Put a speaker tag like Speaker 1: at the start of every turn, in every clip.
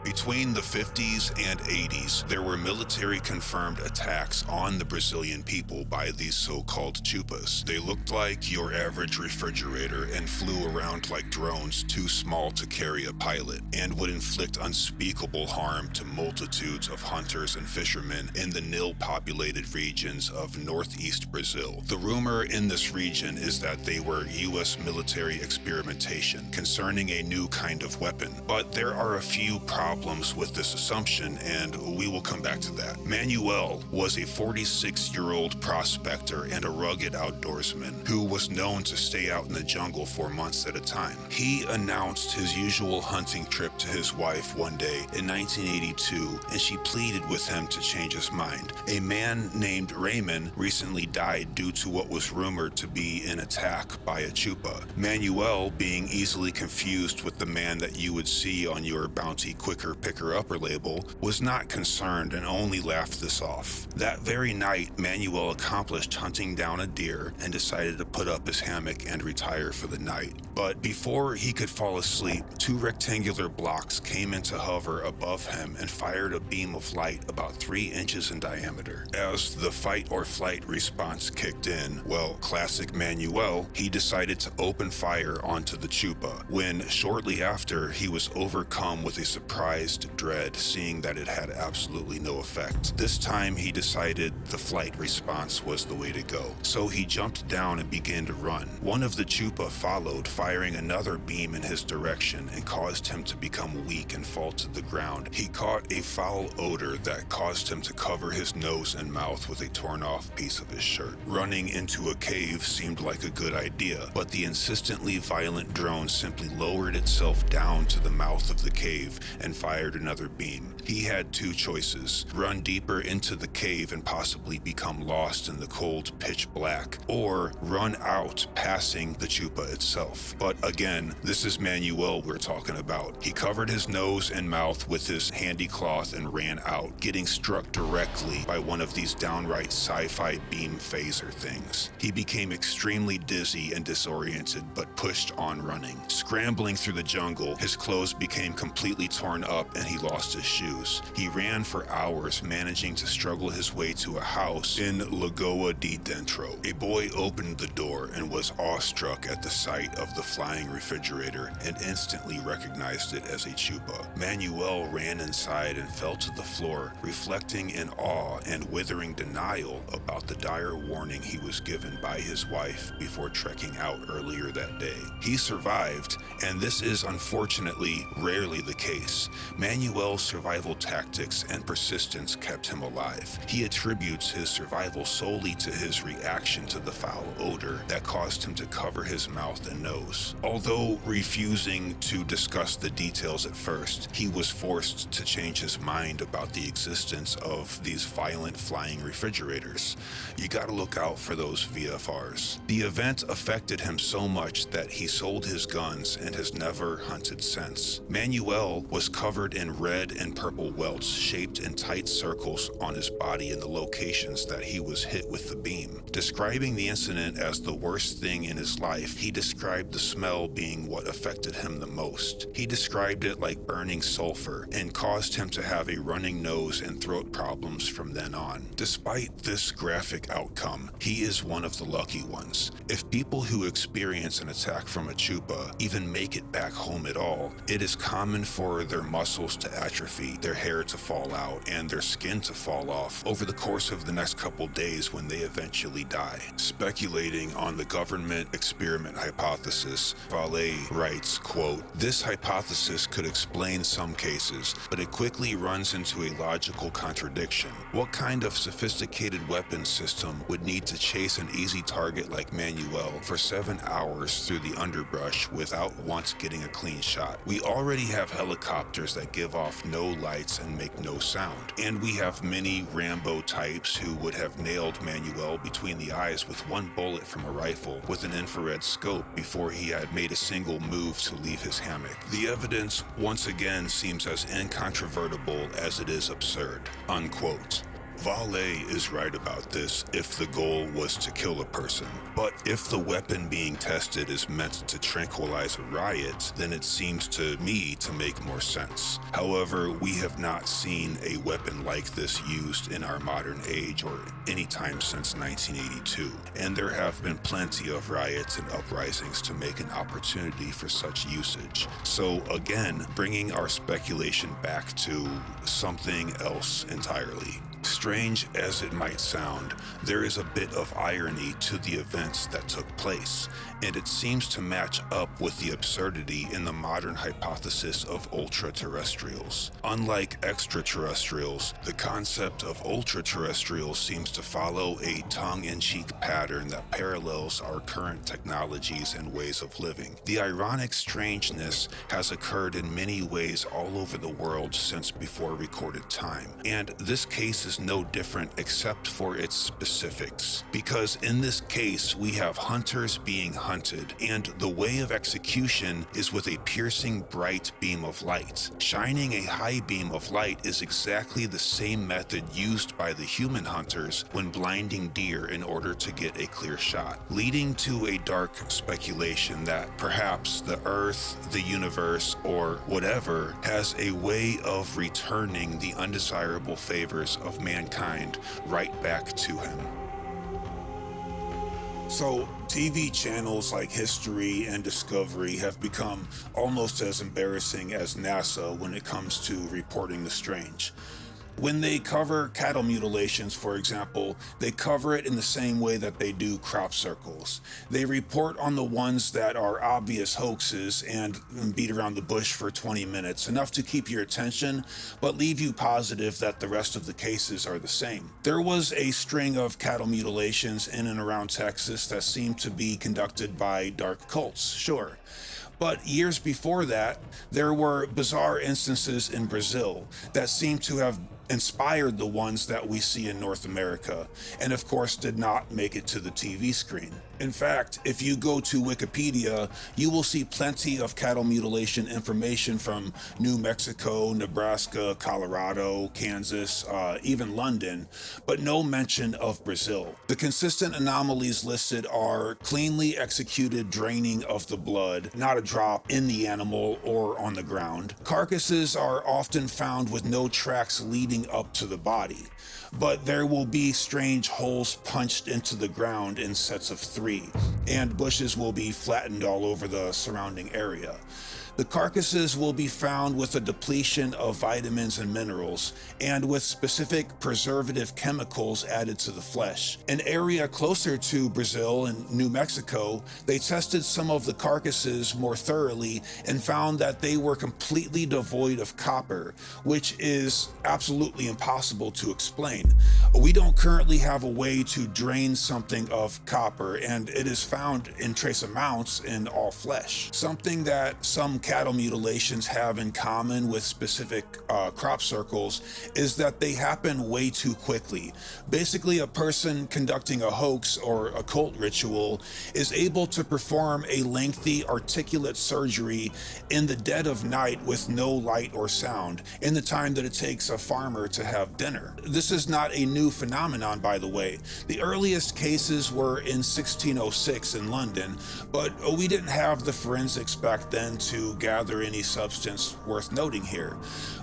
Speaker 1: Between the 50s and 80s, there were military-confirmed attacks on the Brazilian people by these so-called Chupas. They looked like your average refrigerator and flew around like drones too small to carry a pilot, and would inflict unspeakable harm to multitudes of hunters and fishermen in the nil-populated regions of northeast Brazil. The rumor in this region is that they were U.S. military experimentation concerning a new kind of weapon, but there are a few problems with this assumption, and we will come back to that. Manuel was a 46-year-old prospector and a rugged outdoorsman who was known to stay out in the jungle for months at a time. He announced his usual hunting trip to his wife one day in 1982, and she pleaded with him to change his mind. A man named Raymond recently died due to what was rumored to be an attack by a Chupa. Manuel, being easily confused with the man that you would see on your Bounty Quicker Picker-Upper label, was not concerned and only laughed this off. That very night, Manuel accomplished hunting down a deer and decided to put up his hammock and retire for the night. But before he could fall asleep, two rectangular blocks came into hover above him and fired a beam of light about 3 inches in diameter. As the fight or flight response kicked in, well, classic Manuel, he decided to open fire onto the Chupa, when shortly after he was overcome with a surprised dread, seeing that it had absolutely no effect. This time he decided the flight response was the way to go, so he jumped down and began to run. One of the Chupa followed, firing another beam in his direction and caused him to become weak and fall to the ground. He caught a foul odor that caused him to cover his nose and mouth with a torn off piece of his shirt. Running into a cave seemed like a good idea, but the insistently violent drone simply lowered itself down to the mouth of the cave and fired another beam. He had two choices: run deeper into the cave and possibly become lost in the cold pitch black, or run out, passing the Chupa itself. But again, this is Manuel we're talking about. He covered his nose and mouth with his handy cloth and ran out, getting struck directly by one of these downright sci-fi beam phaser things. He became extremely dizzy and disoriented, but pushed on running. Scrambling through the jungle, his clothes became completely torn up and he lost his shoes. He ran for hours, managing to struggle his way to a house in Lagoa de Dentro. A boy opened the door and was awestruck at the sight of the flying refrigerator and instantly recognized it as a Chupa. Manuel ran inside and fell to the floor, reflecting in awe and withering denial about the dire warning he was given by his wife before trekking out earlier that day. He survived, and this is unfortunately rarely the case. Manuel's survival tactics and persistence kept him alive. He attributes his survival solely to his reaction to the foul odor that caused him to cover his mouth and nose. Although refusing to discuss the details at first, he was forced to change his mind about the existence of these violent flying refrigerators. You gotta look out for those VFRs. The event affected him so much that he sold his guns and has never hunted since. Manuel was covered in red and purple welts shaped in tight circles on his body in the locations that he was hit with the beam. Describing the incident as the worst thing in his life, he described the smell being what affected him the most. He described it like burning sulfur and caused him to have a running nose and throat problems from then on. Despite this graphic outcome, he is one of the lucky ones. If people who experience an attack from a Chupa even make it back home at all, it is common for their muscles to atrophy, their hair to fall out, and their skin to fall off over the course of the next couple days when they eventually die. Speculating on the government experiment hypothesis, Vale writes, quote, "This hypothesis could explain some cases, but it quickly runs into a logical contradiction. What kind of sophisticated weapon system would need to chase an easy target like Manuel for 7 hours through the underbrush without once getting a clean shot? We already have helicopters that give off no lights and make no sound, and we have many Rambo types who would have nailed Manuel between the eyes with one bullet from a rifle with an infrared scope before he had made a single move to leave his hammock. The evidence once again seems as incontrovertible as it is absurd." Unquote. Vale is right about this if the goal was to kill a person, but if the weapon being tested is meant to tranquilize a riot, then it seems to me to make more sense. However, we have not seen a weapon like this used in our modern age or any time since 1982, and there have been plenty of riots and uprisings to make an opportunity for such usage. So again, bringing our speculation back to something else entirely. Strange as it might sound, there is a bit of irony to the events that took place, and it seems to match up with the absurdity in the modern hypothesis of ultra-terrestrials. Unlike extraterrestrials, the concept of ultra-terrestrials seems to follow a tongue-in-cheek pattern that parallels our current technologies and ways of living. The ironic strangeness has occurred in many ways all over the world since before recorded time, and this case is no different except for its specifics, because in this case we have hunters being hunted, and the way of execution is with a piercing bright beam of light. Shining a high beam of light is exactly the same method used by the human hunters when blinding deer in order to get a clear shot, leading to a dark speculation that perhaps the Earth, the universe, or whatever has a way of returning the undesirable favors of mankind right back to him. So, TV channels like History and Discovery have become almost as embarrassing as NASA when it comes to reporting the strange. When they cover cattle mutilations, for example, they cover it in the same way that they do crop circles. They report on the ones that are obvious hoaxes and beat around the bush for 20 minutes, enough to keep your attention, but leave you positive that the rest of the cases are the same. There was a string of cattle mutilations in and around Texas that seemed to be conducted by dark cults, sure. But years before that, there were bizarre instances in Brazil that seemed to have inspired the ones that we see in North America, and of course did not make it to the TV screen. In fact, if you go to Wikipedia, you will see plenty of cattle mutilation information from New Mexico, Nebraska, Colorado, Kansas, even London, but no mention of Brazil. The consistent anomalies listed are cleanly executed draining of the blood, not a drop in the animal or on the ground. Carcasses are often found with no tracks leading up to the body, but there will be strange holes punched into the ground in sets of 3, and bushes will be flattened all over the surrounding area. The carcasses will be found with a depletion of vitamins and minerals, and with specific preservative chemicals added to the flesh. An area closer to Brazil and New Mexico, they tested some of the carcasses more thoroughly and found that they were completely devoid of copper, which is absolutely impossible to explain. We don't currently have a way to drain something of copper, and it is found in trace amounts in all flesh. Something that some cattle mutilations have in common with specific crop circles is that they happen way too quickly. Basically, a person conducting a hoax or occult ritual is able to perform a lengthy articulate surgery in the dead of night with no light or sound, in the time that it takes a farmer to have dinner. This is not a new phenomenon, by the way. The earliest cases were in 1606 in London, but we didn't have the forensics back then to gather any substance worth noting here.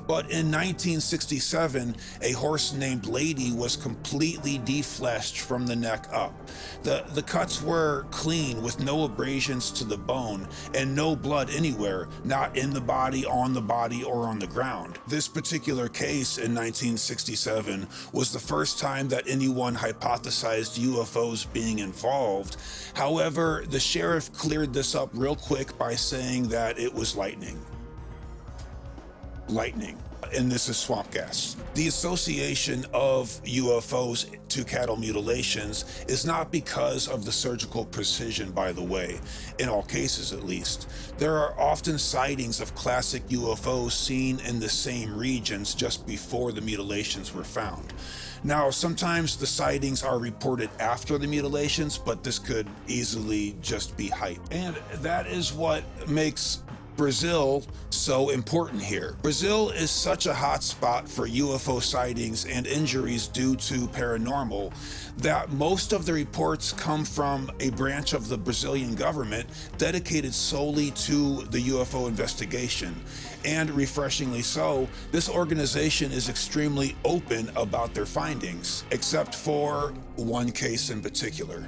Speaker 1: But in 1967, a horse named Lady was completely defleshed from the neck up. The cuts were clean with no abrasions to the bone and no blood anywhere, not in the body, on the body, or on the ground. This particular case in 1967 was the first time that anyone hypothesized UFOs being involved. However, the sheriff cleared this up real quick by saying that it was lightning, and this is swamp gas. The association of UFOs to cattle mutilations is not because of the surgical precision, by the way, in all cases at least. There are often sightings of classic UFOs seen in the same regions just before the mutilations were found. Now, sometimes the sightings are reported after the mutilations, but this could easily just be hype. And that is what makes Brazil so important here? Brazil is such a hot spot for UFO sightings and injuries due to paranormal that most of the reports come from a branch of the Brazilian government dedicated solely to the UFO investigation. And refreshingly so, this organization is extremely open about their findings, except for one case in particular.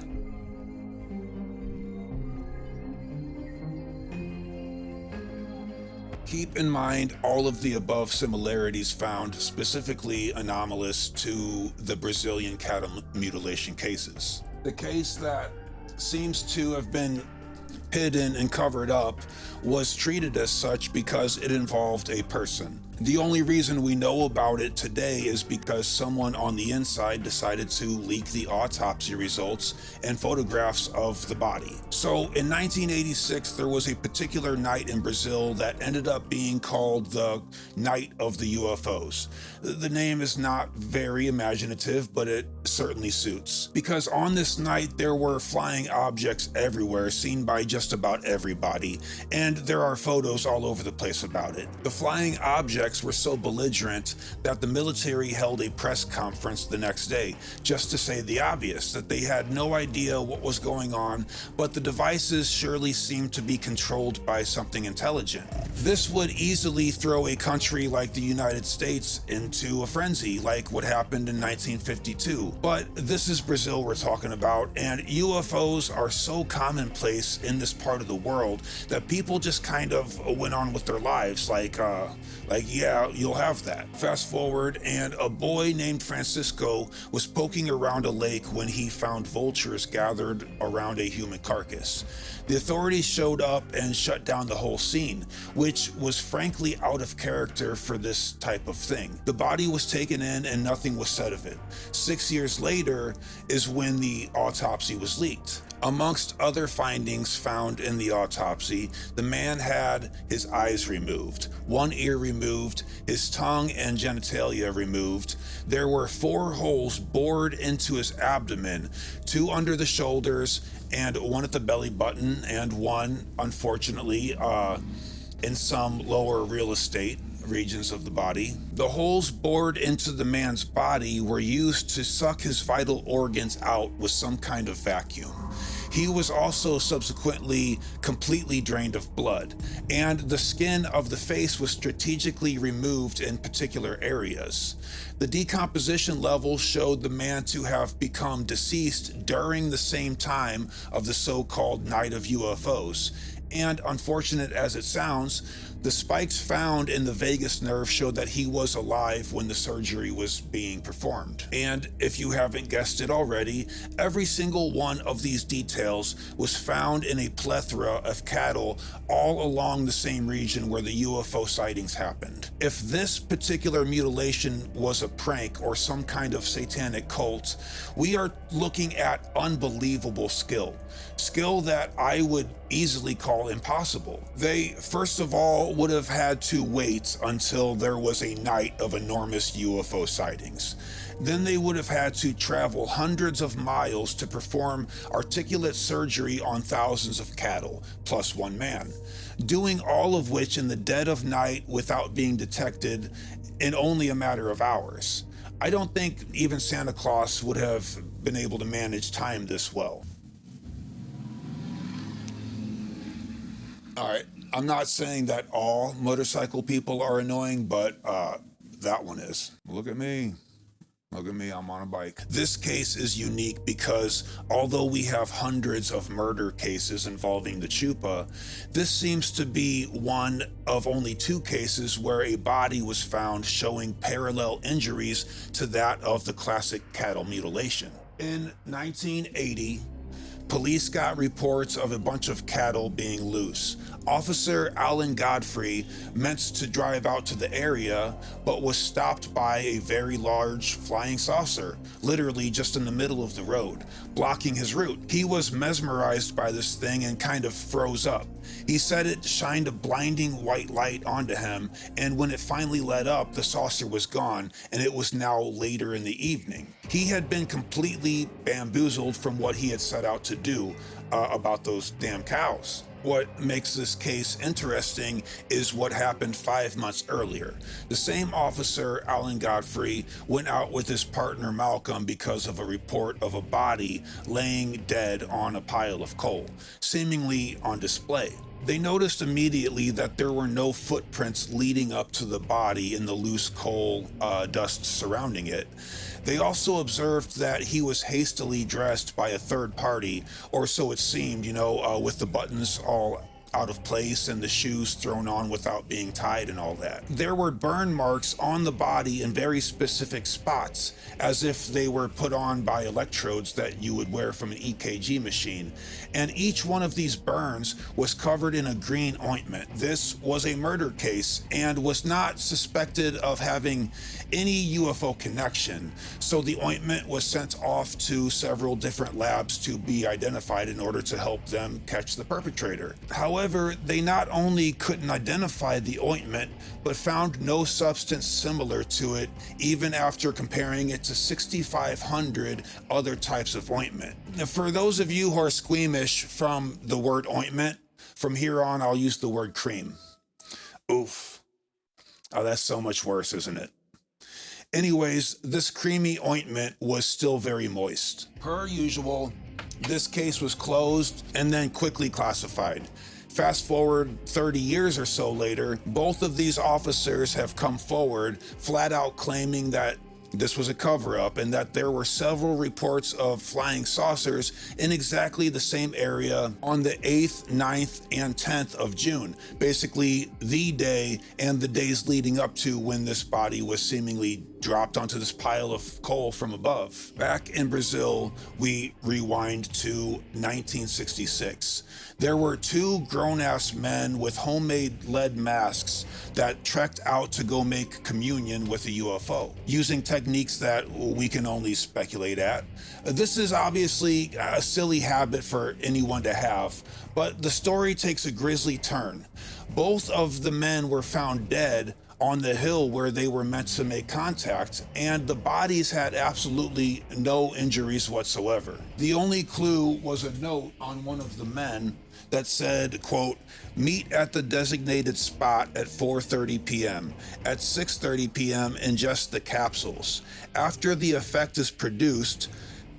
Speaker 1: Keep in mind all of the above similarities found specifically anomalous to the Brazilian cattle mutilation cases. The case that seems to have been hidden and covered up was treated as such because it involved a person. The only reason we know about it today is because someone on the inside decided to leak the autopsy results and photographs of the body. So in 1986, there was a particular night in Brazil that ended up being called the Night of the UFOs. The name is not very imaginative, but it certainly suits. Because on this night, there were flying objects everywhere, seen by just about everybody, and there are photos all over the place about it. The flying objects were so belligerent that the military held a press conference the next day just to say the obvious, that they had no idea what was going on, but the devices surely seemed to be controlled by something intelligent. This would easily throw a country like the United States into a frenzy, like what happened in 1952. But this is Brazil we're talking about, and UFOs are so commonplace in this part of the world that people just kind of went on with their lives like yeah, you'll have that. Fast forward, and a boy named Francisco was poking around a lake when he found vultures gathered around a human carcass. The authorities showed up and shut down the whole scene, which was frankly out of character for this type of thing. The body was taken in and nothing was said of it. 6 years later is when the autopsy was leaked. Amongst other findings found in the autopsy, the man had his eyes removed, one ear removed, his tongue and genitalia removed. There were 4 holes bored into his abdomen, 2 under the shoulders and 1 at the belly button, and 1, unfortunately, in some lower real estate regions of the body. The holes bored into the man's body were used to suck his vital organs out with some kind of vacuum. He was also subsequently completely drained of blood, and the skin of the face was strategically removed in particular areas. The decomposition levels showed the man to have become deceased during the same time of the so-called Night of UFOs. And unfortunate as it sounds, the spikes found in the vagus nerve showed that he was alive when the surgery was being performed. And if you haven't guessed it already, every single one of these details was found in a plethora of cattle all along the same region where the UFO sightings happened. If this particular mutilation was a prank or some kind of satanic cult, we are looking at unbelievable skill that I would easily call impossible. They, first of all, would have had to wait until there was a night of enormous UFO sightings. Then they would have had to travel hundreds of miles to perform articulate surgery on thousands of cattle, plus 1 man, doing all of which in the dead of night without being detected in only a matter of hours. I don't think even Santa Claus would have been able to manage time this well. All right, I'm not saying that all motorcycle people are annoying, but that one is. Look at me. Look at me, I'm on a bike. This case is unique because although we have hundreds of murder cases involving the Chupa, this seems to be one of only 2 cases where a body was found showing parallel injuries to that of the classic cattle mutilation. In 1980, police got reports of a bunch of cattle being loose. Officer Alan Godfrey meant to drive out to the area, but was stopped by a very large flying saucer, literally just in the middle of the road, blocking his route. He was mesmerized by this thing and kind of froze up. He said it shined a blinding white light onto him, and when it finally lit up, the saucer was gone, and it was now later in the evening. He had been completely bamboozled from what he had set out to do about those damn cows. What makes this case interesting is what happened 5 months earlier. The same officer, Alan Godfrey, went out with his partner Malcolm because of a report of a body laying dead on a pile of coal, seemingly on display. They noticed immediately that there were no footprints leading up to the body in the loose coal dust surrounding it. They also observed that he was hastily dressed by a third party, or so it seemed, with the buttons all out of place and the shoes thrown on without being tied and all that. There were burn marks on the body in very specific spots, as if they were put on by electrodes that you would wear from an EKG machine. And each one of these burns was covered in a green ointment. This was a murder case and was not suspected of having any UFO connection. So the ointment was sent off to several different labs to be identified in order to help them catch the perpetrator. However, they not only couldn't identify the ointment, but found no substance similar to it, even after comparing it to 6,500 other types of ointment. For those of you who are squeamish from the word ointment, from here on I'll use the word cream. Oof. Oh, that's so much worse, isn't it? Anyways, this creamy ointment was still very moist. Per usual, this case was closed and then quickly classified. Fast forward 30 years or so later, both of these officers have come forward flat out claiming that this was a cover-up and that there were several reports of flying saucers in exactly the same area on the 8th, 9th, and 10th of June, basically the day and the days leading up to when this body was seemingly dropped onto this pile of coal from above. Back in Brazil, we rewind to 1966. There were two grown-ass men with homemade lead masks that trekked out to go make communion with a UFO, using techniques that we can only speculate at. This is obviously a silly habit for anyone to have, but the story takes a grisly turn. Both of the men were found dead on the hill where they were meant to make contact, and the bodies had absolutely no injuries whatsoever. The only clue was a note on one of the men that said, quote, "Meet at the designated spot at 4:30 p.m. At 6:30 p.m. ingest the capsules. After the effect is produced,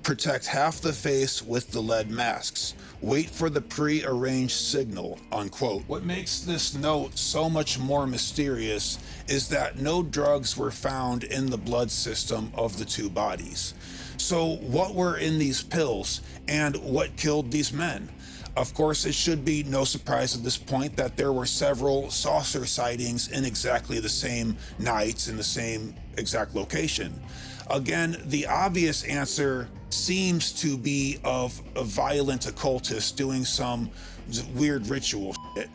Speaker 1: protect half the face with the lead masks. Wait for the pre-arranged signal," unquote. What makes this note so much more mysterious is that no drugs were found in the blood system of the two bodies. So what were in these pills, and what killed these men? Of course, it should be no surprise at this point that there were several saucer sightings in exactly the same nights in the same exact location. Again, the obvious answer seems to be of a violent occultist doing some weird ritual shit.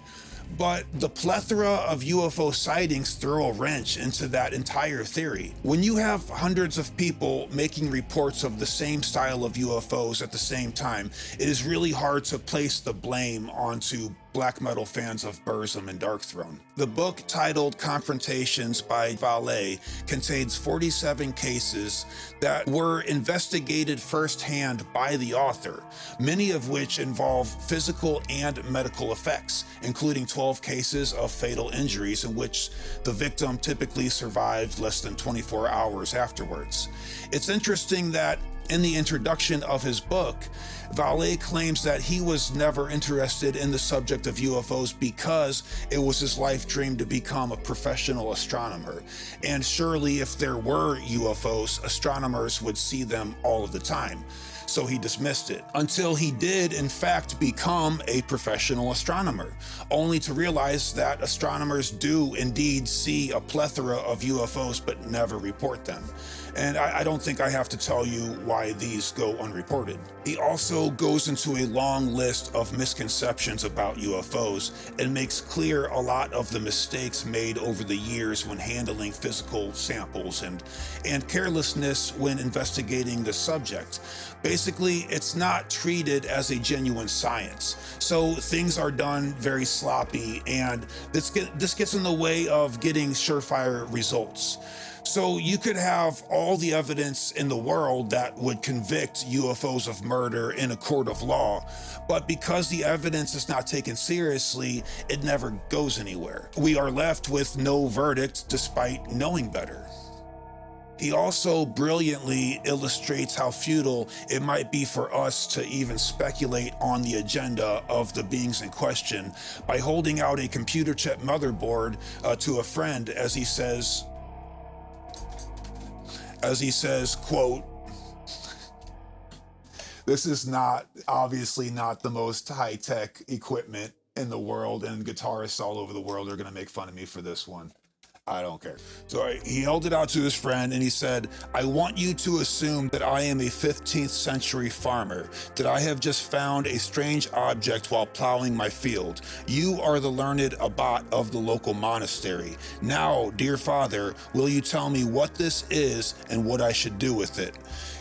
Speaker 1: But the plethora of UFO sightings throw a wrench into that entire theory. When you have hundreds of people making reports of the same style of UFOs at the same time, it is really hard to place the blame onto black metal fans of Burzum and Darkthrone. The book, titled Confrontations by Valet, contains 47 cases that were investigated firsthand by the author, many of which involve physical and medical effects, including 12 cases of fatal injuries in which the victim typically survived less than 24 hours afterwards. It's interesting that in the introduction of his book, Valet claims that he was never interested in the subject of UFOs because it was his life dream to become a professional astronomer. And surely if there were UFOs, astronomers would see them all of the time. So he dismissed it, until he did in fact become a professional astronomer, only to realize that astronomers do indeed see a plethora of UFOs but never report them. And I don't think I have to tell you why these go unreported. He also goes into a long list of misconceptions about UFOs and makes clear a lot of the mistakes made over the years when handling physical samples and carelessness when investigating the subject. Basically, it's not treated as a genuine science. So things are done very sloppy, and this gets in the way of getting surefire results. So you could have all the evidence in the world that would convict UFOs of murder in a court of law, but because the evidence is not taken seriously, it never goes anywhere. We are left with no verdict despite knowing better. He also brilliantly illustrates how futile it might be for us to even speculate on the agenda of the beings in question by holding out a computer chip motherboard to a friend as he says, quote, "This is obviously not the most high-tech equipment in the world, and guitarists all over the world are gonna make fun of me for this one. I don't care." So he held it out to his friend and he said, "I want you to assume that I am a 15th century farmer, that I have just found a strange object while plowing my field. You are the learned abbot of the local monastery. Now, dear father, will you tell me what this is and what I should do with it?"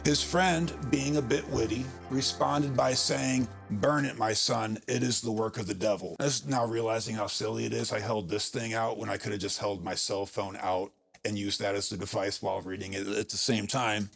Speaker 1: His friend, being a bit witty, responded by saying, "Burn it, my son, it is the work of the devil." As now realizing how silly it is, I held this thing out when I could have just held my cell phone out and used that as the device while reading it at the same time.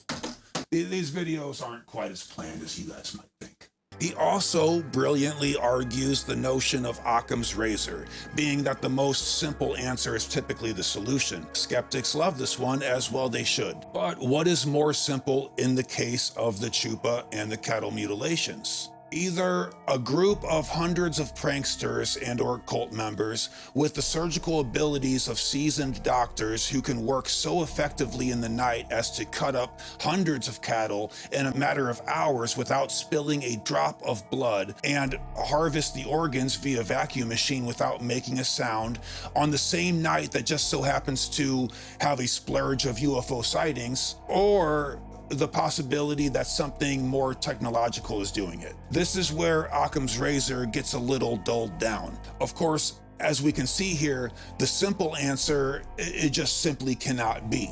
Speaker 1: These videos aren't quite as planned as you guys might think. He also brilliantly argues the notion of Occam's razor, being that the most simple answer is typically the solution. Skeptics love this one, as well they should. But what is more simple in the case of the Chupa and the cattle mutilations? Either a group of hundreds of pranksters and or cult members with the surgical abilities of seasoned doctors who can work so effectively in the night as to cut up hundreds of cattle in a matter of hours without spilling a drop of blood and harvest the organs via vacuum machine without making a sound on the same night that just so happens to have a splurge of UFO sightings, or the possibility that something more technological is doing it. This is where Occam's razor gets a little dulled down. Of course, as we can see here, the simple answer, it just simply cannot be.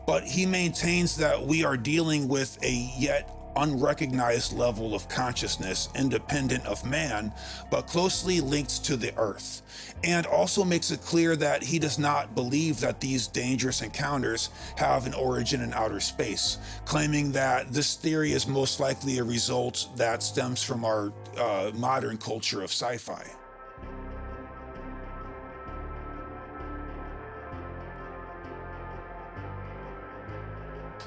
Speaker 1: But he maintains that we are dealing with a yet unrecognized level of consciousness independent of man, but closely linked to the earth, and also makes it clear that he does not believe that these dangerous encounters have an origin in outer space, claiming that this theory is most likely a result that stems from our modern culture of sci-fi.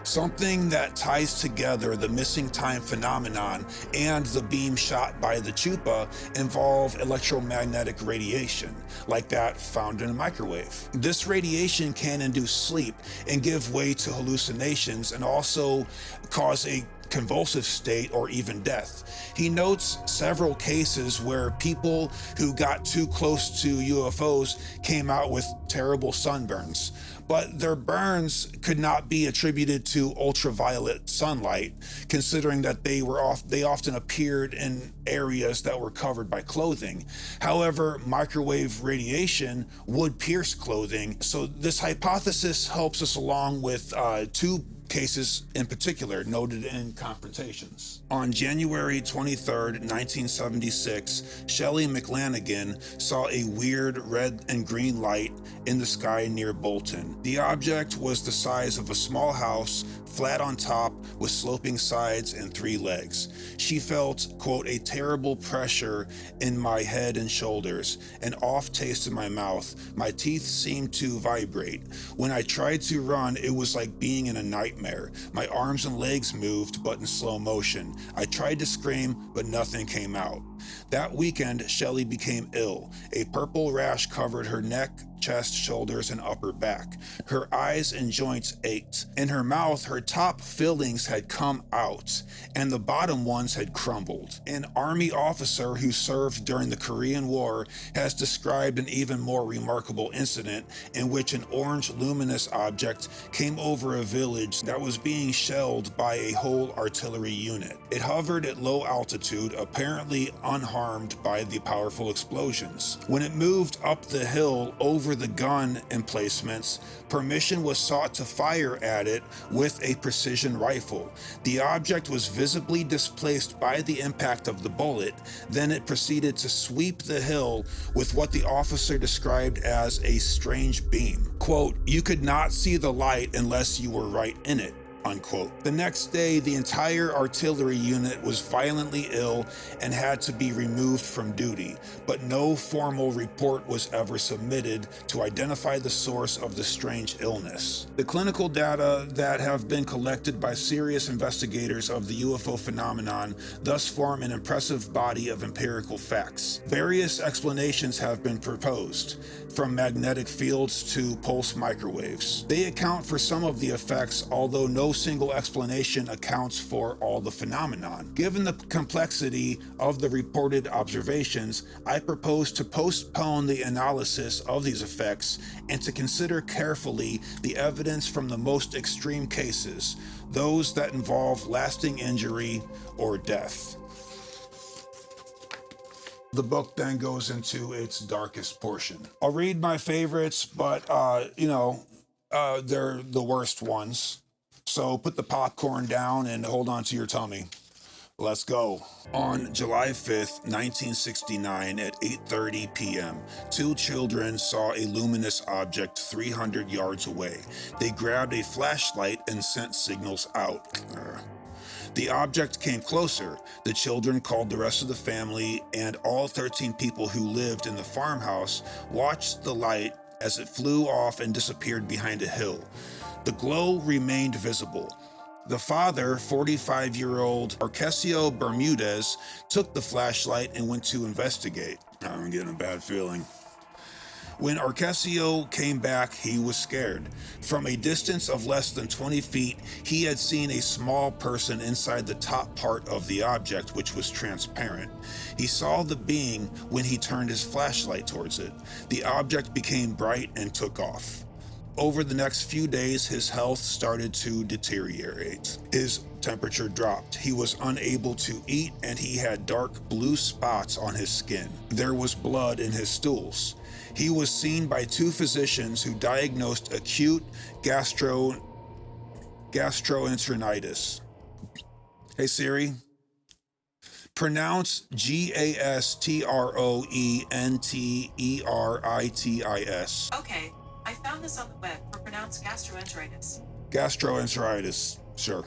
Speaker 1: Something that ties together the missing time phenomenon and the beam shot by the Chupa involve electromagnetic radiation, like that found in a microwave. This radiation can induce sleep and give way to hallucinations and also cause a convulsive state or even death. He notes several cases where people who got too close to UFOs came out with terrible sunburns, but their burns could not be attributed to ultraviolet sunlight, considering that they often appeared in areas that were covered by clothing. However, microwave radiation would pierce clothing, so this hypothesis helps us along with two cases in particular noted in confrontations. On January 23rd, 1976, Shelley McLanigan saw a weird red and green light in the sky near Bolton. The object was the size of a small house, flat on top with sloping sides and 3 legs. She felt, quote, "a terrible pressure in my head and shoulders, an off taste in my mouth. My teeth seemed to vibrate. When I tried to run, it was like being in a nightmare. My arms and legs moved, but in slow motion. I tried to scream, but nothing came out." That weekend, Shelley became ill. A purple rash covered her neck, chest, shoulders, and upper back. Her eyes and joints ached. In her mouth, her top fillings had come out, and the bottom ones had crumbled. An Army officer who served during the Korean War has described an even more remarkable incident in which an orange luminous object came over a village that was being shelled by a whole artillery unit. It hovered at low altitude, apparently unharmed by the powerful explosions. When it moved up the hill over the gun emplacements, permission was sought to fire at it with a precision rifle. The object was visibly displaced by the impact of the bullet, then it proceeded to sweep the hill with what the officer described as a strange beam. Quote, "You could not see the light unless you were right in it." Unquote. The next day, the entire artillery unit was violently ill and had to be removed from duty, but no formal report was ever submitted to identify the source of the strange illness. The clinical data that have been collected by serious investigators of the UFO phenomenon thus form an impressive body of empirical facts. Various explanations have been proposed, from magnetic fields to pulse microwaves. They account for some of the effects, although no single explanation accounts for all the phenomenon. Given the complexity of the reported observations, I propose to postpone the analysis of these effects and to consider carefully the evidence from the most extreme cases, those that involve lasting injury or death. The book then goes into its darkest portion. I'll read my favorites, but they're the worst ones. So put the popcorn down and hold on to your tummy. Let's go. On July 5th, 1969 at 8:30 p.m., two children saw a luminous object 300 yards away. They grabbed a flashlight and sent signals out. The object came closer. The children called the rest of the family, and all 13 people who lived in the farmhouse watched the light as it flew off and disappeared behind a hill. The glow remained visible. The father, 45-year-old Arcesio Bermudez, took the flashlight and went to investigate. I'm getting a bad feeling. When Arcesio came back, he was scared. From a distance of less than 20 feet, he had seen a small person inside the top part of the object, which was transparent. He saw the being when he turned his flashlight towards it. The object became bright and took off. Over the next few days, his health started to deteriorate. His temperature dropped. He was unable to eat, and he had dark blue spots on his skin. There was blood in his stools. He was seen by two physicians who diagnosed acute gastroenteritis. Hey Siri, pronounce gastroenteritis.
Speaker 2: Okay, I found this on the web for pronounced gastroenteritis.
Speaker 1: Gastroenteritis, sure.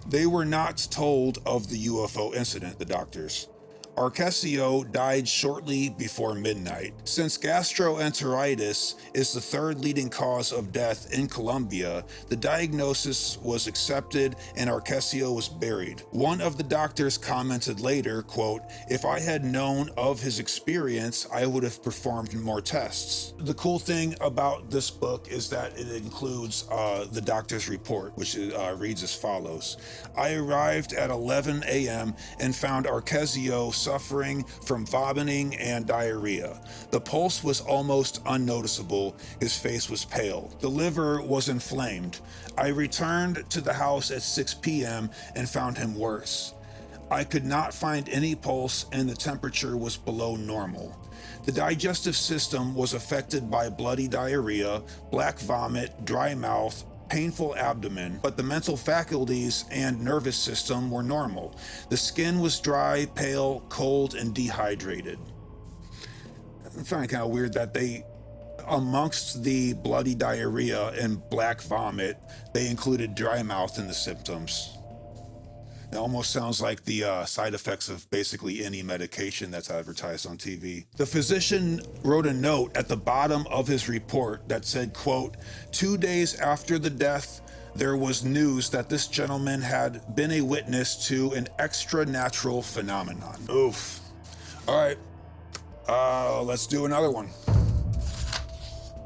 Speaker 1: They were not told of the UFO incident, the doctors. Arcesio died shortly before midnight. Since gastroenteritis is the third leading cause of death in Colombia, the diagnosis was accepted and Arcesio was buried. One of the doctors commented later, quote, "If I had known of his experience, I would have performed more tests." The cool thing about this book is that it includes the doctor's report, which reads as follows. I arrived at 11 a.m. and found Arcesio suffering from vomiting and diarrhea. The pulse was almost unnoticeable. His face was pale. The liver was inflamed. I returned to the house at 6 p.m. and found him worse. I could not find any pulse and the temperature was below normal. The digestive system was affected by bloody diarrhea, black vomit, dry mouth, painful abdomen, but the mental faculties and nervous system were normal. The skin was dry, pale, cold, and dehydrated. I find it kind of weird that amongst the bloody diarrhea and black vomit, they included dry mouth in the symptoms. It almost sounds like the side effects of basically any medication that's advertised on TV. The physician wrote a note at the bottom of his report that said, quote, 2 days after the death, there was news that this gentleman had been a witness to an extra-natural phenomenon. Oof. All right, let's do another one.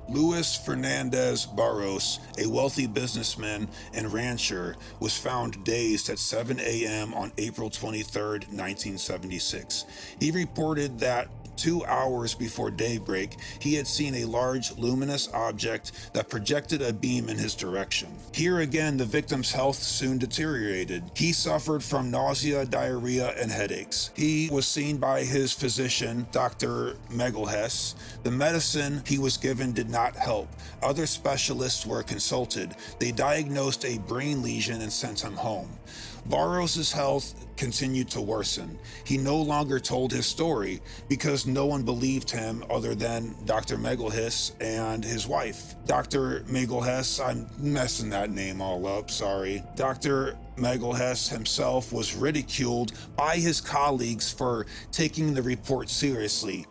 Speaker 1: Luis Fernandez Barros, a wealthy businessman and rancher, was found dazed at 7 a.m. on April 23, 1976. He reported that 2 hours before daybreak, he had seen a large luminous object that projected a beam in his direction. Here again, the victim's health soon deteriorated. He suffered from nausea, diarrhea, and headaches. He was seen by his physician, Dr. Megalhes. The medicine he was given did not help. Other specialists were consulted. They diagnosed a brain lesion and sent him home. Barros's health continued to worsen. He no longer told his story because no one believed him other than Dr. Megalhes and his wife. Dr. Megalhes, I'm messing that name all up, sorry. Dr. Megalhes himself was ridiculed by his colleagues for taking the report seriously.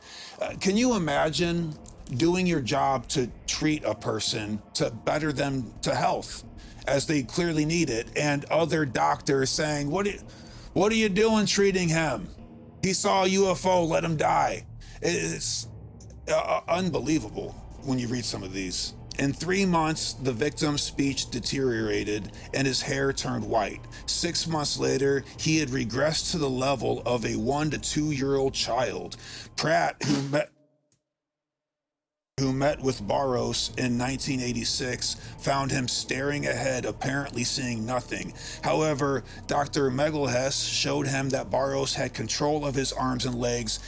Speaker 1: Can you imagine doing your job to treat a person to better them to health, as they clearly need it, and other doctors saying, what are you doing treating him? He saw a UFO, let him die. It's unbelievable when you read some of these. In 3 months, the victim's speech deteriorated and his hair turned white. 6 months later, he had regressed to the level of a 1 to 2 year old child. Pratt, who met with Barros in 1986, found him staring ahead, apparently seeing nothing. However, Dr. Megalhes showed him that Barros had control of his arms and legs,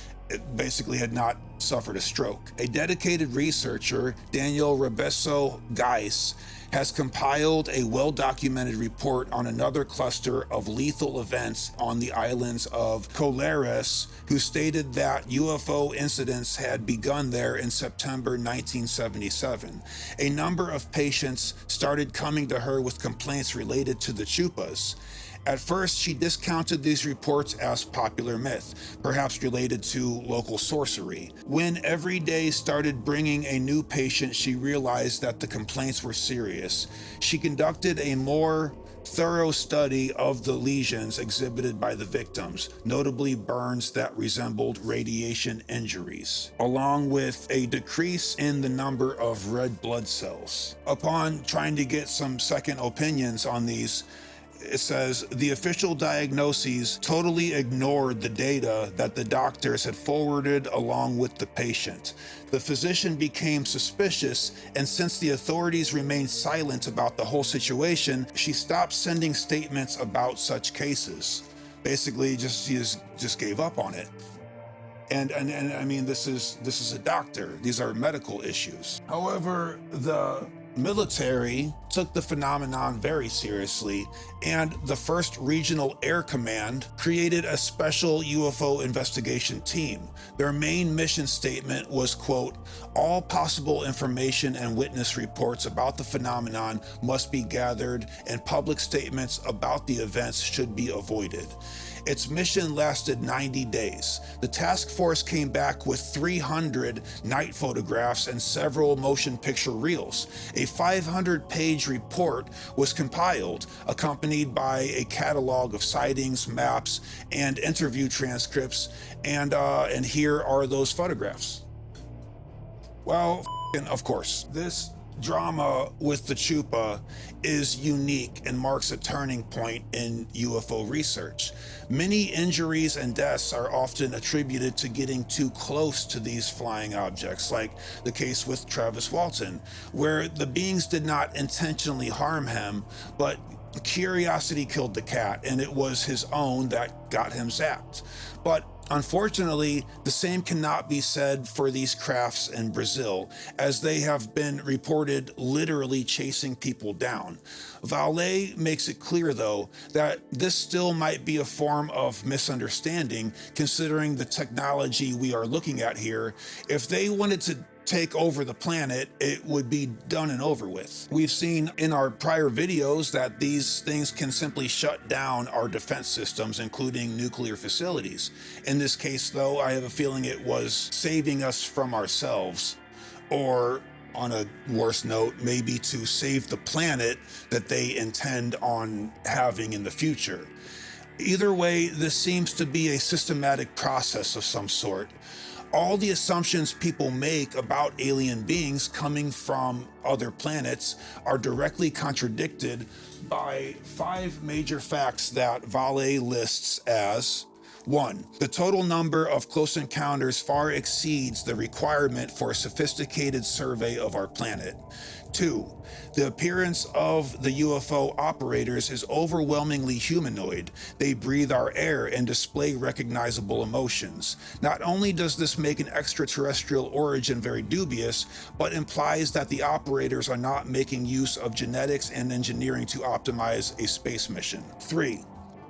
Speaker 1: basically had not suffered a stroke. A dedicated researcher, Daniel Rebesso Geis, has compiled a well-documented report on another cluster of lethal events on the islands of Colares, who stated that UFO incidents had begun there in September 1977. A number of patients started coming to her with complaints related to the Chupas. At first, she discounted these reports as popular myth, perhaps related to local sorcery. When every day started bringing a new patient, she realized that the complaints were serious. She conducted a more thorough study of the lesions exhibited by the victims, notably burns that resembled radiation injuries, along with a decrease in the number of red blood cells. Upon trying to get some second opinions on these, it says the official diagnoses totally ignored the data that the doctors had forwarded along with the patient. The physician became suspicious, and since the authorities remained silent about the whole situation, she stopped sending statements about such cases. Basically, she just gave up on it. And I mean, this is a doctor. These are medical issues. However, the military took the phenomenon very seriously, and the 1st Regional Air Command created a special UFO investigation team. Their main mission statement was, quote, "All possible information and witness reports about the phenomenon must be gathered, and public statements about the events should be avoided." Its mission lasted 90 days. The task force came back with 300 night photographs and several motion picture reels. A 500-page report was compiled, accompanied by a catalog of sightings, maps, and interview transcripts, and here are those photographs. Well, of course, this drama with the Chupa is unique and marks a turning point in UFO research. Many injuries and deaths are often attributed to getting too close to these flying objects, like the case with Travis Walton, where the beings did not intentionally harm him, but curiosity killed the cat, and it was his own that got him zapped. But unfortunately, the same cannot be said for these crafts in Brazil, as they have been reported literally chasing people down. Vale makes it clear, though, that this still might be a form of misunderstanding, considering the technology we are looking at here. If they wanted to take over the planet, it would be done and over with. We've seen in our prior videos that these things can simply shut down our defense systems, including nuclear facilities. In this case, though, I have a feeling it was saving us from ourselves, or on a worse note, maybe to save the planet that they intend on having in the future. Either way, this seems to be a systematic process of some sort. All the assumptions people make about alien beings coming from other planets are directly contradicted by 5 major facts that Vale lists as: 1. The total number of close encounters far exceeds the requirement for a sophisticated survey of our planet. 2. The appearance of the UFO operators is overwhelmingly humanoid. They breathe our air and display recognizable emotions. Not only does this make an extraterrestrial origin very dubious, but implies that the operators are not making use of genetics and engineering to optimize a space mission. 3.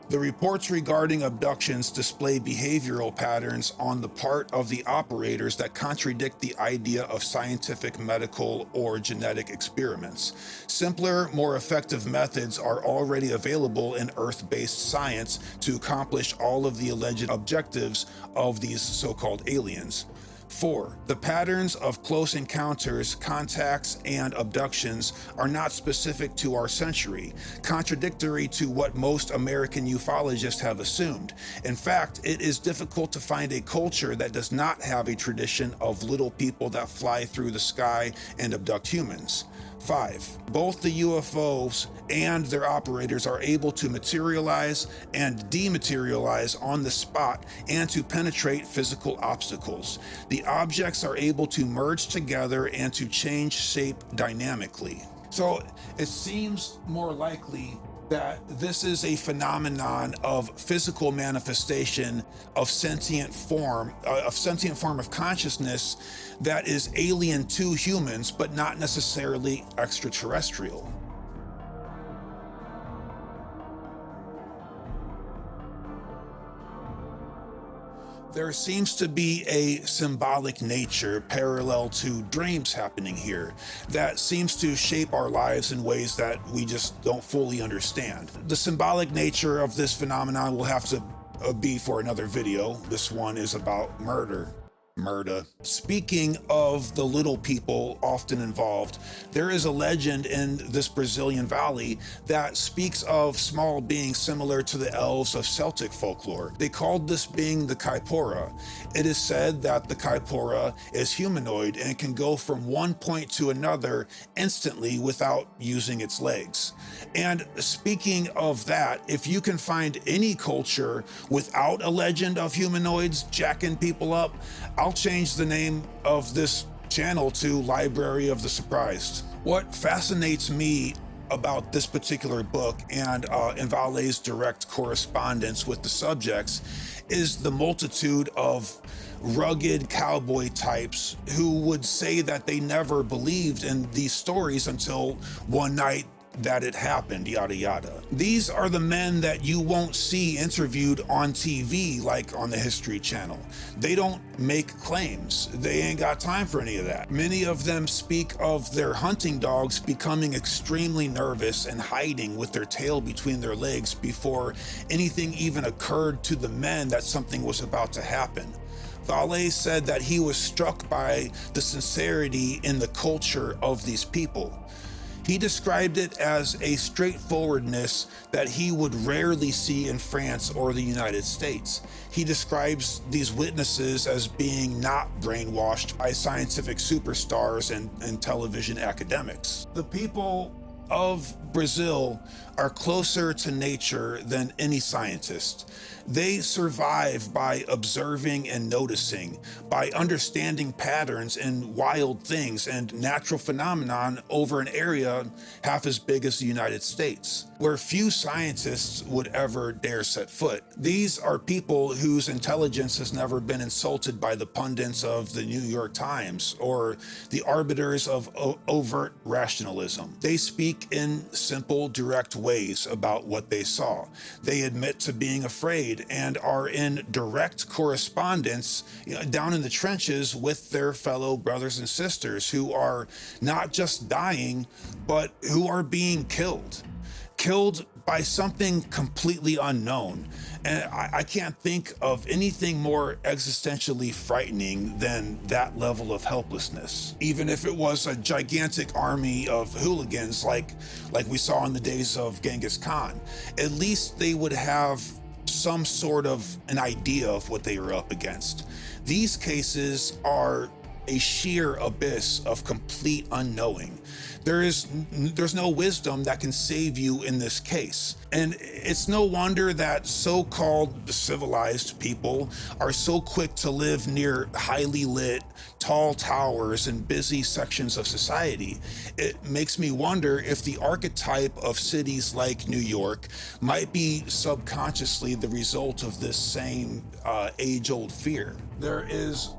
Speaker 1: The reports regarding abductions display behavioral patterns on the part of the operators that contradict the idea of scientific, medical, or genetic experiments. Simpler, more effective methods are already available in Earth-based science to accomplish all of the alleged objectives of these so-called aliens. 4. The patterns of close encounters, contacts, and abductions are not specific to our century, contradictory to what most American ufologists have assumed. In fact, it is difficult to find a culture that does not have a tradition of little people that fly through the sky and abduct humans. 5. Both the UFOs and their operators are able to materialize and dematerialize on the spot and to penetrate physical obstacles. The objects are able to merge together and to change shape dynamically. So it seems more likely that this is a phenomenon of physical manifestation of sentient form of consciousness that is alien to humans, but not necessarily extraterrestrial. There seems to be a symbolic nature parallel to dreams happening here that seems to shape our lives in ways that we just don't fully understand. The symbolic nature of this phenomenon will have to be for another video. This one is about murder. Speaking of the little people often involved, there is a legend in this Brazilian valley that speaks of small beings similar to the elves of Celtic folklore. They called this being the Caipora. It is said that the Caipora is humanoid and can go from one point to another instantly without using its legs. And speaking of that, if you can find any culture without a legend of humanoids jacking people up, I'll change the name of this channel to Library of the Surprised. What fascinates me about this particular book and Vale's direct correspondence with the subjects is the multitude of rugged cowboy types who would say that they never believed in these stories until one night that it happened, yada yada. These are the men that you won't see interviewed on TV like on the History Channel. They don't make claims. They ain't got time for any of that. Many of them speak of their hunting dogs becoming extremely nervous and hiding with their tail between their legs before anything even occurred to the men that something was about to happen. Vale said that he was struck by the sincerity in the culture of these people. He described it as a straightforwardness that he would rarely see in France or the United States. He describes these witnesses as being not brainwashed by scientific superstars and television academics. The people of Brazil are closer to nature than any scientist. They survive by observing and noticing, by understanding patterns in wild things and natural phenomenon over an area half as big as the United States, where few scientists would ever dare set foot. These are people whose intelligence has never been insulted by the pundits of the New York Times or the arbiters of overt rationalism. They speak in simple, direct ways about what they saw. They admit to being afraid and are in direct correspondence down in the trenches with their fellow brothers and sisters who are not just dying, but who are being killed by something completely unknown. And I can't think of anything more existentially frightening than that level of helplessness. Even if it was a gigantic army of hooligans like we saw in the days of Genghis Khan, at least they would have some sort of an idea of what they are up against. These cases are a sheer abyss of complete unknowing. There's no wisdom that can save you in this case. And it's no wonder that so-called civilized people are so quick to live near highly lit, tall towers in busy sections of society. It makes me wonder if the archetype of cities like New York might be subconsciously the result of this same age-old fear. There is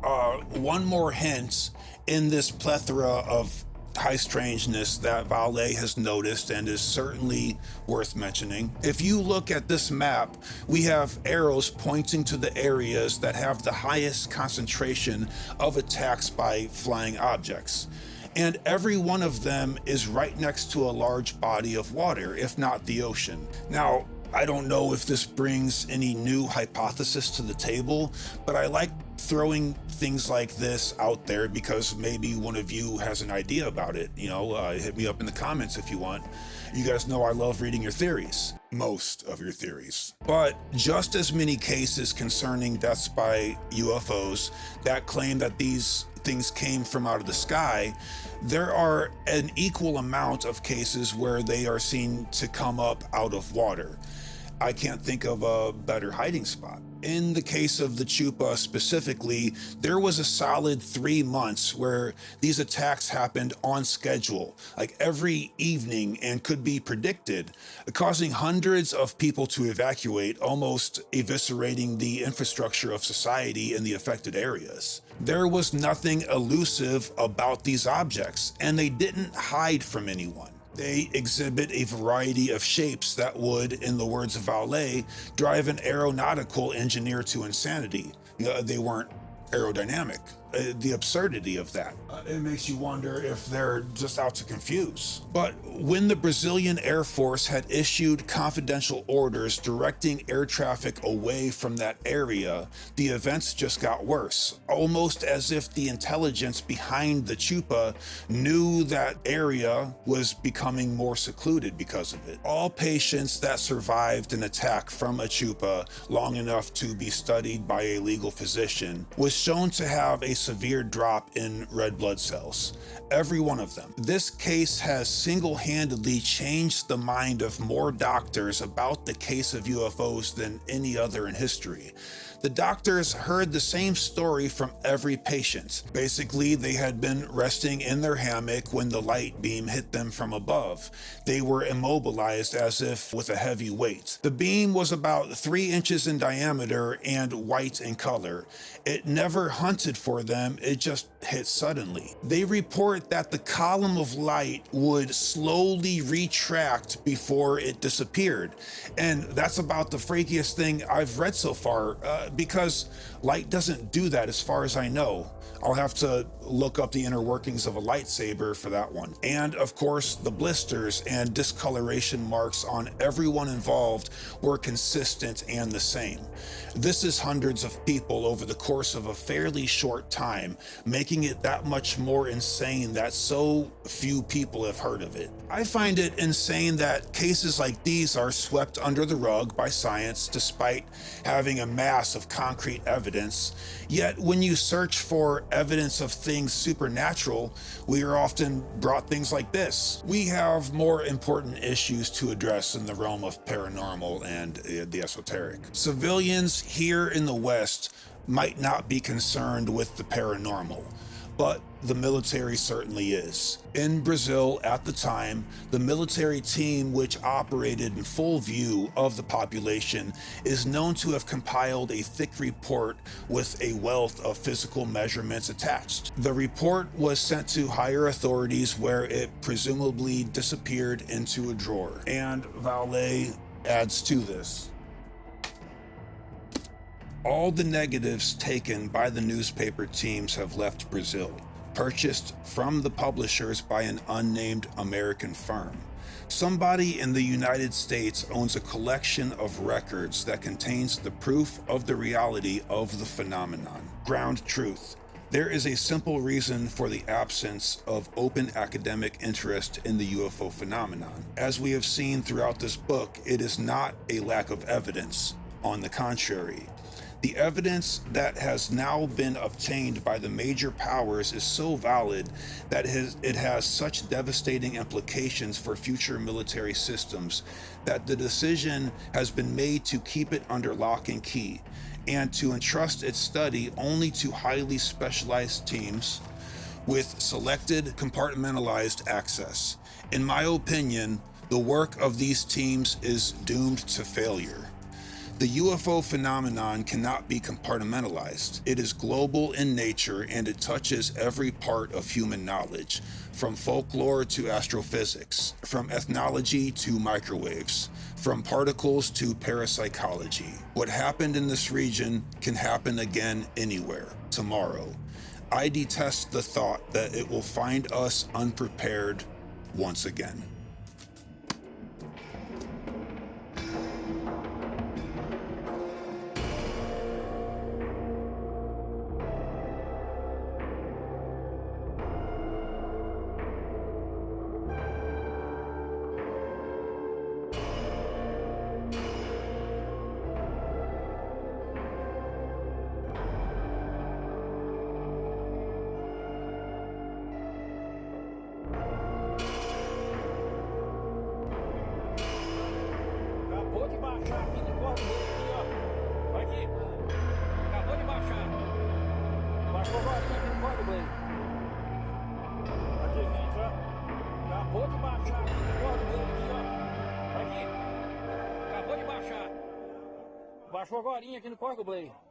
Speaker 1: one more hint in this plethora of high strangeness that Vallée has noticed and is certainly worth mentioning. If you look at this map, we have arrows pointing to the areas that have the highest concentration of attacks by flying objects. And every one of them is right next to a large body of water, if not the ocean. Now, I don't know if this brings any new hypothesis to the table, but I like throwing things like this out there because maybe one of you has an idea about it. Hit me up in the comments if you want. You guys know I love reading your theories. Most of your theories. But just as many cases concerning deaths by UFOs that claim that these things came from out of the sky, there are an equal amount of cases where they are seen to come up out of water. I can't think of a better hiding spot. In the case of the Chupa specifically, there was a solid 3 months where these attacks happened on schedule, like every evening, and could be predicted, causing hundreds of people to evacuate, almost eviscerating the infrastructure of society in the affected areas. There was nothing elusive about these objects, and they didn't hide from anyone. They exhibit a variety of shapes that would, in the words of Vallée, drive an aeronautical engineer to insanity. They weren't aerodynamic. The absurdity of that. It makes you wonder if they're just out to confuse. But when the Brazilian Air Force had issued confidential orders directing air traffic away from that area, the events just got worse, almost as if the intelligence behind the Chupa knew that area was becoming more secluded because of it. All patients that survived an attack from a Chupa long enough to be studied by a legal physician was shown to have a severe drop in red blood cells. Every one of them. This case has single-handedly changed the mind of more doctors about the case of UFOs than any other in history. The doctors heard the same story from every patient. Basically, they had been resting in their hammock when the light beam hit them from above. They were immobilized as if with a heavy weight. The beam was about 3 inches in diameter and white in color. It never hunted for them, it just hit suddenly. They report that the column of light would slowly retract before it disappeared. And that's about the freakiest thing I've read so far, because light doesn't do that as far as I know. I'll have to look up the inner workings of a lightsaber for that one. And of course, the blisters and discoloration marks on everyone involved were consistent and the same. This is hundreds of people over the course of a fairly short time, making it that much more insane that so few people have heard of it. I find it insane that cases like these are swept under the rug by science despite having a mass of concrete evidence. Yet when you search for evidence of things supernatural, we are often brought things like this. We have more important issues to address in the realm of paranormal and the esoteric. Civilians here in the West might not be concerned with the paranormal, but the military certainly is. In Brazil at the time, the military team which operated in full view of the population is known to have compiled a thick report with a wealth of physical measurements attached. The report was sent to higher authorities where it presumably disappeared into a drawer. And Vallée adds to this. All the negatives taken by the newspaper teams have left Brazil, purchased from the publishers by an unnamed American firm. Somebody in the United States owns a collection of records that contains the proof of the reality of the phenomenon. Ground truth. There is a simple reason for the absence of open academic interest in the UFO phenomenon. As we have seen throughout this book, it is not a lack of evidence. on the contrary. The evidence that has now been obtained by the major powers is so valid that it has such devastating implications for future military systems that the decision has been made to keep it under lock and key and to entrust its study only to highly specialized teams with selected compartmentalized access. In my opinion, the work of these teams is doomed to failure. The UFO phenomenon cannot be compartmentalized. It is global in nature and it touches every part of human knowledge, from folklore to astrophysics, from ethnology to microwaves, from particles to parapsychology. What happened in this region can happen again anywhere, tomorrow. I detest the thought that it will find us unprepared once again.
Speaker 3: Baixou agora aqui no corgo, Blade.